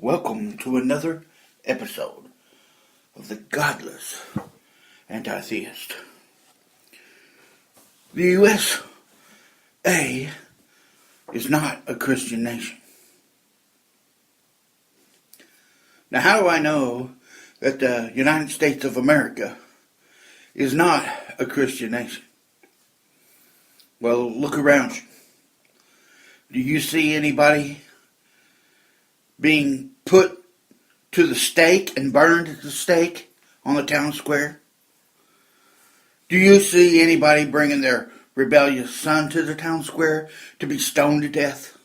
Welcome to another episode of the Godless Anti-Theist. The USA is not a Christian nation. Now, how do I know that the United States of America is not a Christian nation? Well, look around you. Do you see anybody being put to the stake and burned at the stake on the town square? Do you see anybody bringing their rebellious son to the town square to be stoned to death?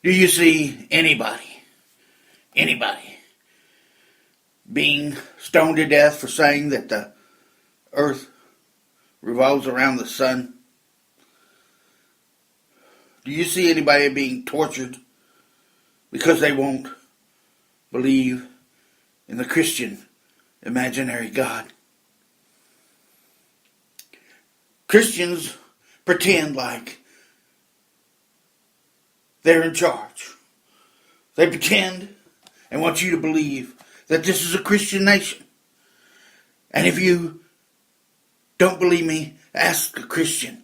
Do you see anybody being stoned to death for saying that the earth revolves around the sun? Do you see anybody being tortured because they won't believe in the Christian imaginary God? Christians pretend like they're in charge. They pretend and want you to believe that this is a Christian nation. And if you don't believe me, ask a Christian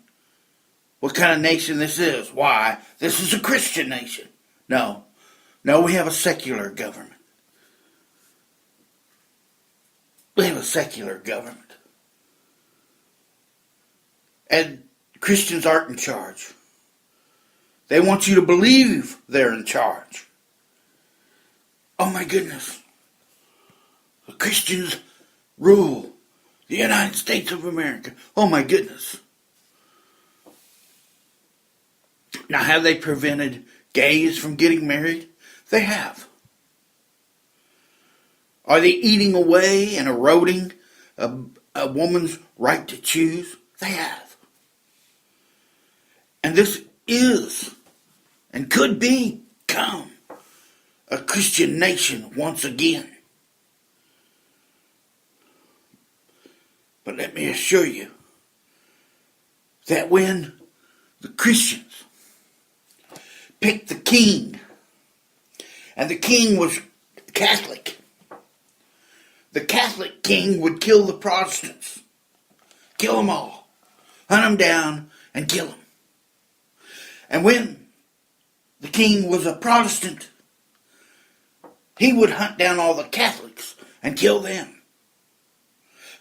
what kind of nation this is. Why? This is a Christian nation. No, we have a secular government. We have a secular government. And Christians aren't in charge. They want you to believe they're in charge. Oh my goodness. The Christians rule the United States of America. Oh my goodness. Now, have they prevented gays from getting married? They have. Are they eating away and eroding a woman's right to choose? They have. And this is and could become a Christian nation once again. But let me assure you that when the Christians picked the king, and the king was Catholic, the Catholic king would kill the Protestants. Kill them all. Hunt them down and kill them. And when the king was a Protestant, he would hunt down all the Catholics and kill them.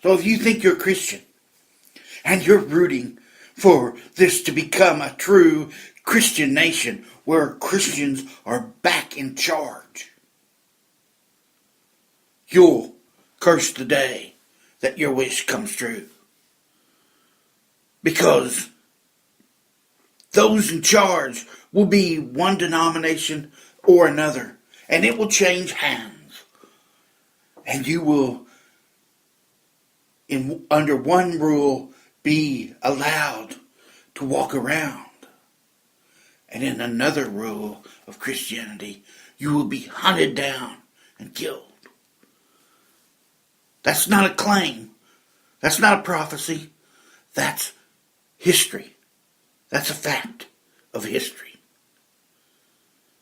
So if you think you're Christian and you're rooting for this to become a true Christian nation where Christians are back in charge, you'll curse the day that your wish comes true. Because those in charge will be one denomination or another, and it will change hands. And you will, under one rule, be allowed to walk around. And in another rule of Christianity, you will be hunted down and killed. That's not a claim. That's not a prophecy. That's history. That's a fact of history.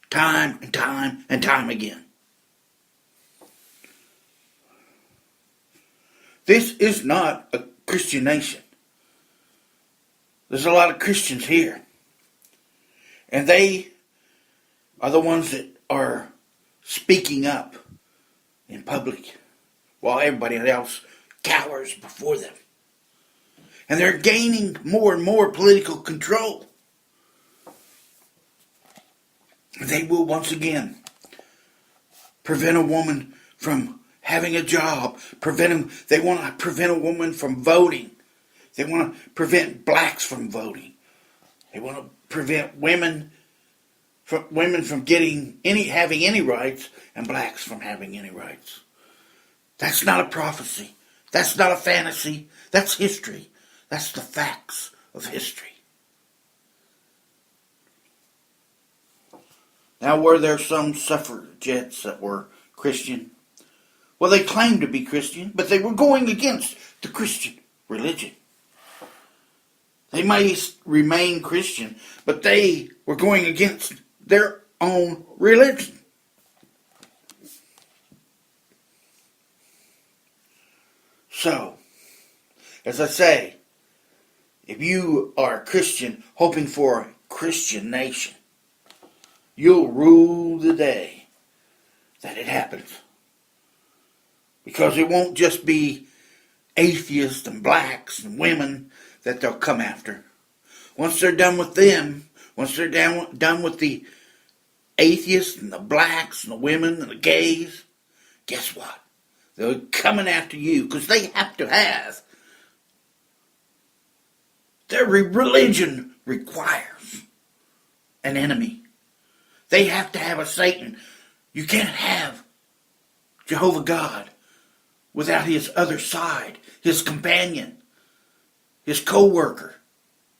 Time and time and time again. This is not a Christian nation. There's a lot of Christians here. And they are the ones that are speaking up in public while everybody else cowers before them. And they're gaining more and more political control. They will once again prevent a woman from having a job. They want to prevent a woman from voting. They want to prevent blacks from voting. They want to prevent women from having any rights, and blacks from having any rights. That's not a prophecy. That's not a fantasy. That's history. That's the facts of history. Now, were there some suffragettes that were Christian? Well, they claimed to be Christian, but they were going against the Christian religion. They may remain Christian, but they were going against their own religion. So, as I say, if you are a Christian hoping for a Christian nation, you'll rule the day that it happens. Because it won't just be atheists and blacks and women that they'll come after. Once they're done with them, once they're done with the atheists and the blacks and the women and the gays, guess what? They're coming after you because they have to have. Their religion requires an enemy. They have to have a Satan. You can't have Jehovah God without his other side, his companion, his co-worker,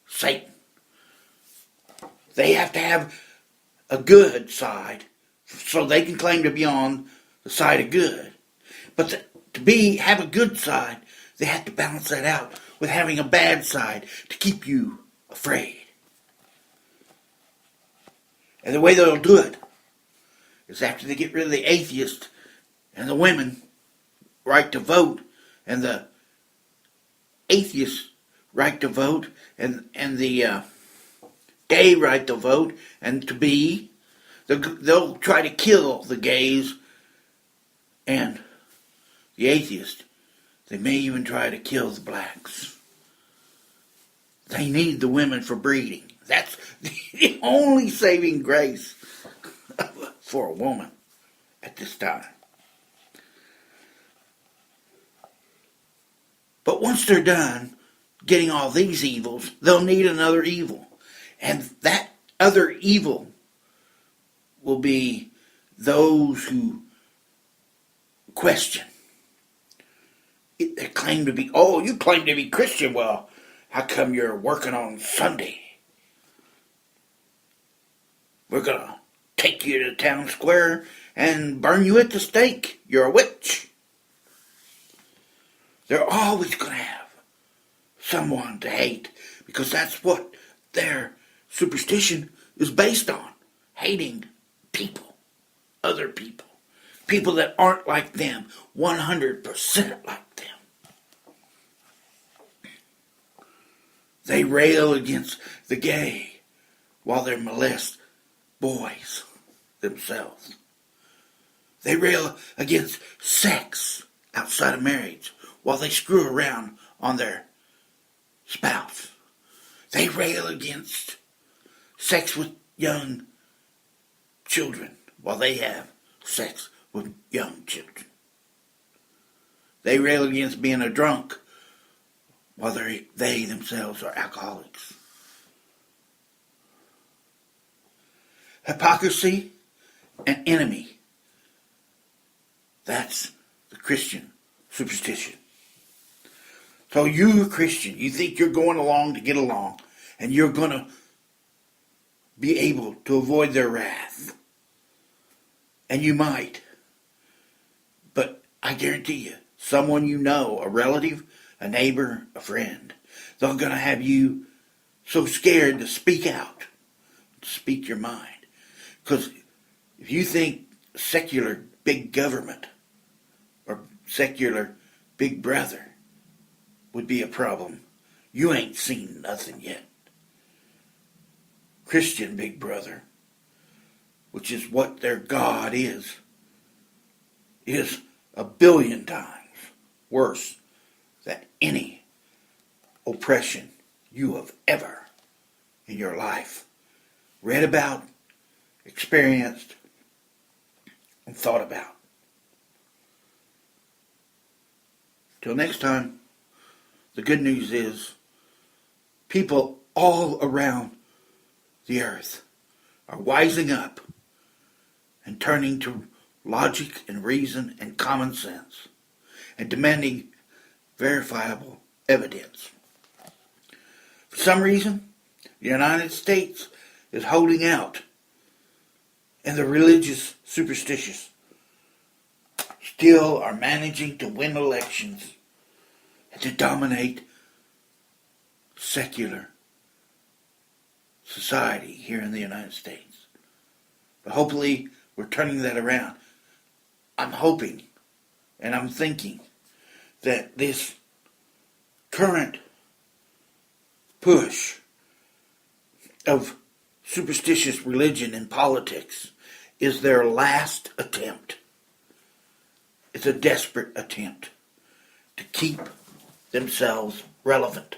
Satan. They have to have a good side so they can claim to be on the side of good. But to have a good side, they have to balance that out with having a bad side to keep you afraid. And the way they'll do it is after they get rid of the atheists and the women right to vote and the atheists right to vote and the gay right to vote and to be, they'll try to kill the gays and the atheists. They may even try to kill the blacks. They need the women for breeding. That's the only saving grace for a woman at this time. But once they're done getting all these evils, they'll need another evil. And that other evil will be those who question. They claim to be, oh, you claim to be Christian. Well, how come you're working on Sunday? We're going to take you to the town square and burn you at the stake. You're a witch. They're always going to have someone to hate because that's what their superstition is based on. Hating people, other people, people that aren't like them, 100% like them. They rail against the gay while they molest boys themselves. They rail against sex outside of marriage while they screw around on their spouse. They rail against sex with young children while they have sex with young children. They rail against being a drunk while they themselves are alcoholics. Hypocrisy and enemy. That's the Christian superstition. So you, a Christian, you think you're going along to get along, and you're going to be able to avoid their wrath. And you might. But I guarantee you, someone you know, a relative, a neighbor, a friend, they're going to have you so scared to speak out, to speak your mind. Because if you think secular big government or secular big brother would be a problem, you ain't seen nothing yet. Christian big brother, which is what their God is a billion times worse than any oppression you have ever in your life read about, experienced, and thought about. Till next time, the good news is people all around the earth are wising up and turning to logic and reason and common sense and demanding verifiable evidence. For some reason, the United States is holding out, and the religious superstitious still are managing to win elections and to dominate secular society here in the United States. But hopefully we're turning that around. I'm hoping and I'm thinking that this current push of superstitious religion and politics is their last attempt. It's a desperate attempt to keep themselves relevant.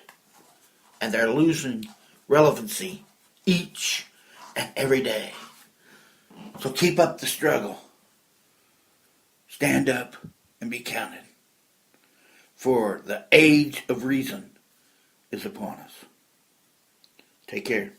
And they're losing relevancy each and every day. So keep up the struggle. Stand up and be counted. For the age of reason is upon us. Take care.